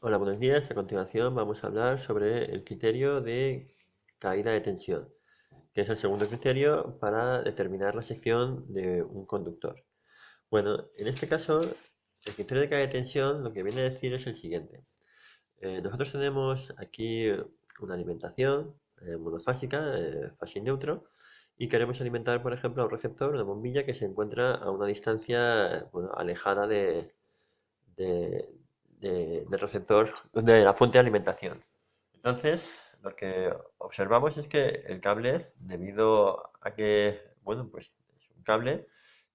Hola, buenos días. A continuación vamos a hablar sobre el criterio de caída de tensión, que es el segundo criterio para determinar la sección de un conductor. Bueno, en este caso, el criterio de caída de tensión lo que viene a decir es el siguiente. Nosotros tenemos aquí una alimentación monofásica, fase y neutro, y queremos alimentar, por ejemplo, a un receptor, una bombilla que se encuentra a una distancia, bueno, alejada de- del receptor, de la fuente de alimentación. Entonces, lo que observamos es que el cable, debido a que, bueno, pues es un cable,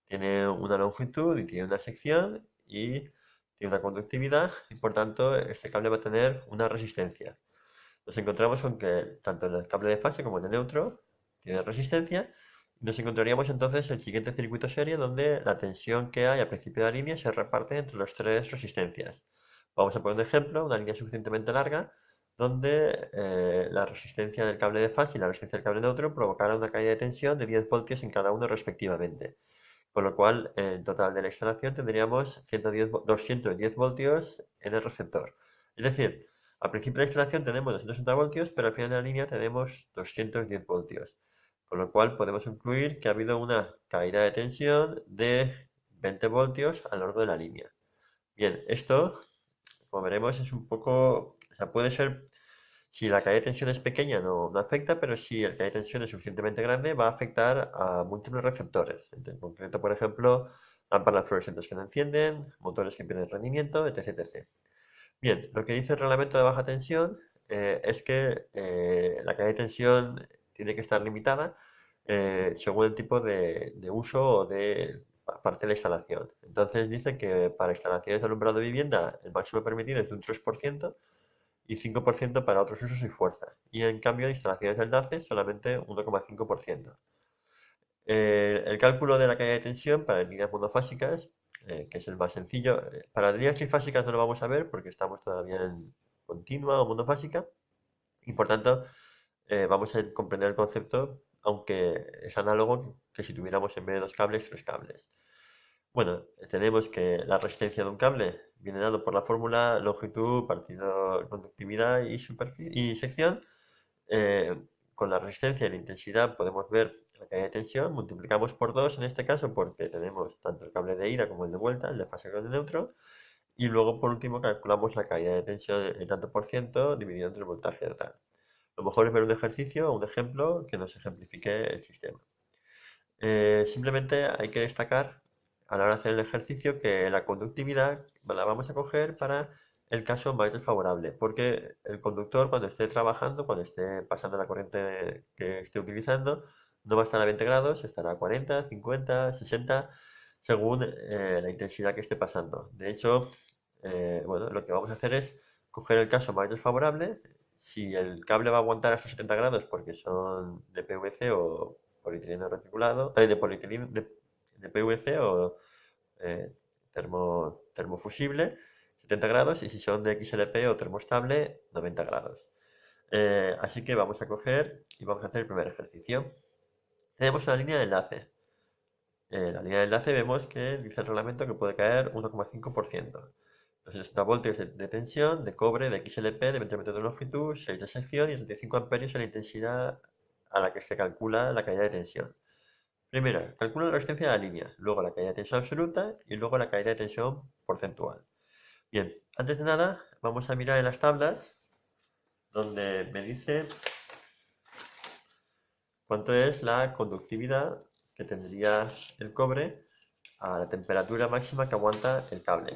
tiene una longitud y tiene una sección y tiene una conductividad y por tanto este cable va a tener una resistencia. Nos encontramos con que tanto en el cable de fase como en el neutro tiene resistencia. Nos encontraríamos entonces el siguiente circuito serie donde la tensión que hay al principio de la línea se reparte entre las tres resistencias. Vamos a poner un ejemplo, una línea suficientemente larga donde la resistencia del cable de fase y la resistencia del cable neutro provocará una caída de tensión de 10 voltios en cada uno respectivamente. Con lo cual, en total de la instalación tendríamos 210 voltios en el receptor. Es decir, al principio de la instalación tenemos 260 voltios, pero al final de la línea tenemos 210 voltios. Con lo cual podemos concluir que ha habido una caída de tensión de 20 voltios a lo largo de la línea. Bien, esto, como veremos, es un poco, o sea, puede ser, si la caída de tensión es pequeña no afecta, pero si la caída de tensión es suficientemente grande va a afectar a múltiples receptores. En concreto, por ejemplo, lámparas fluorescentes que no encienden, motores que pierden rendimiento, etc, etc. Bien, lo que dice el reglamento de baja tensión es que la caída de tensión tiene que estar limitada según el tipo de uso o de parte de la instalación. Entonces dice que para instalaciones de alumbrado de vivienda el máximo permitido es de un 3% y 5% para otros usos y fuerza. Y en cambio, en instalaciones de enlace solamente 1,5%. El cálculo de la caída de tensión para líneas monofásicas, que es el más sencillo, para líneas trifásicas no lo vamos a ver porque estamos todavía en continua o monofásica y por tanto vamos a comprender el concepto, aunque es análogo que si tuviéramos en vez de dos cables, tres cables. Bueno, tenemos que la resistencia de un cable viene dado por la fórmula longitud partido conductividad y sección. Eh, con la resistencia y la intensidad podemos ver la caída de tensión, multiplicamos por 2 en este caso porque tenemos tanto el cable de ida como el de vuelta, el de fase como el de neutro, y luego por último calculamos la caída de tensión en tanto por ciento dividido entre el voltaje total. Lo mejor es ver un ejercicio o un ejemplo que nos ejemplifique el sistema. Simplemente hay que destacar a la hora de hacer el ejercicio que la conductividad la vamos a coger para el caso más desfavorable, porque el conductor cuando esté trabajando, cuando esté pasando la corriente que esté utilizando, no va a estar a 20 grados, estará a 40, 50, 60, según la intensidad que esté pasando. De hecho, bueno, lo que vamos a hacer es coger el caso más desfavorable. Si el cable va a aguantar hasta 70 grados porque son de PVC o polietileno reticulado, de PVC o eh, termofusible, 70 grados, y si son de XLP o termostable, 90 grados. Así que vamos a coger y vamos a hacer el primer ejercicio. Tenemos una línea de enlace. La línea de enlace vemos que dice el reglamento que puede caer 1,5%. 260 voltios de tensión, de cobre, de XLP, de 20 metros de longitud, 6 de sección y 75 amperios en la intensidad a la que se calcula la caída de tensión. Primero, calcula la resistencia de la línea, luego la caída de tensión absoluta y luego la caída de tensión porcentual. Bien, antes de nada, vamos a mirar en las tablas donde me dice cuánto es la conductividad que tendría el cobre a la temperatura máxima que aguanta el cable.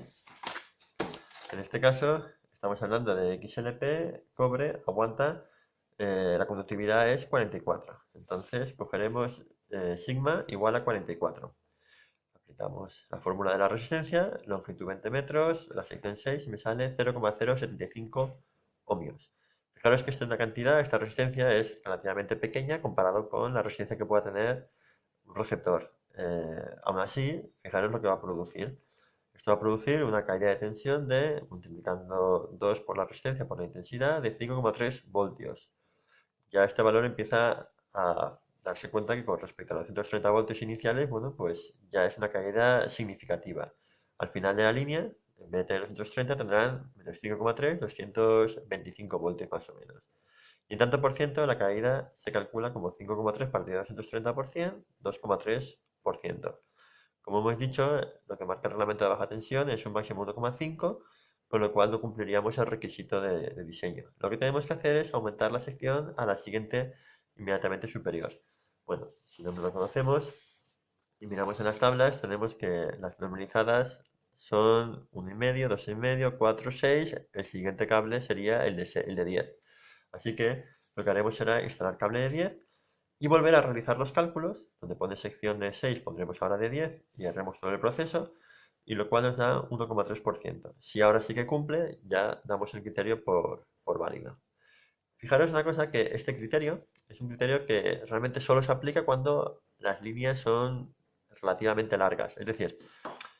En este caso, estamos hablando de XLP, cobre, aguanta, la conductividad es 44. Entonces, cogeremos sigma igual a 44. Aplicamos la fórmula de la resistencia, longitud 20 metros, la sección 6 y me sale 0,075 ohmios. Fijaros que esta resistencia es relativamente pequeña comparado con la resistencia que pueda tener un receptor. Aún así, fijaros lo que va a producir. Esto va a producir una caída de tensión de, multiplicando 2 por la resistencia por la intensidad, de 5,3 voltios. Ya este valor empieza a darse cuenta que con respecto a los 230 voltios iniciales, bueno, pues ya es una caída significativa. Al final de la línea, en vez de tener 230 tendrán menos 5,3, 225 voltios más o menos. Y en tanto por ciento, la caída se calcula como 5,3 partido de 230 por 100, 2,3%. Como hemos dicho, lo que marca el reglamento de baja tensión es un máximo 1,5, con lo cual no cumpliríamos el requisito de diseño. Lo que tenemos que hacer es aumentar la sección a la siguiente inmediatamente superior. Bueno, si no lo conocemos y miramos en las tablas, tenemos que las normalizadas son 1,5, 2,5, 4, 6. El siguiente cable sería el de 10. Así que lo que haremos será instalar cable de 10 y volver a realizar los cálculos. Donde pone sección de 6 pondremos ahora de 10 y haremos todo el proceso, y lo cual nos da 1,3%. Si ahora sí que cumple, ya damos el criterio por válido. Fijaros una cosa, que este criterio es un criterio que realmente solo se aplica cuando las líneas son relativamente largas. Es decir,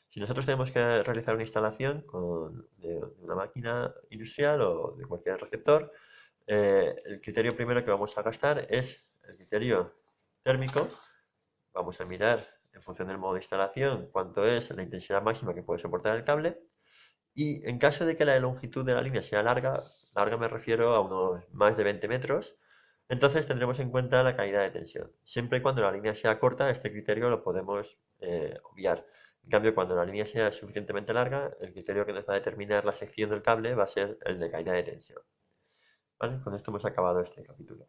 si nosotros tenemos que realizar una instalación de una máquina industrial o de cualquier receptor, el criterio primero que vamos a gastar es el criterio térmico. Vamos a mirar en función del modo de instalación cuánto es la intensidad máxima que puede soportar el cable. Y en caso de que la longitud de la línea sea larga, larga me refiero a unos más de 20 metros, entonces tendremos en cuenta la caída de tensión. Siempre y cuando la línea sea corta, este criterio lo podemos obviar. En cambio, cuando la línea sea suficientemente larga, el criterio que nos va a determinar la sección del cable va a ser el de caída de tensión. ¿Vale? Con esto hemos acabado este capítulo.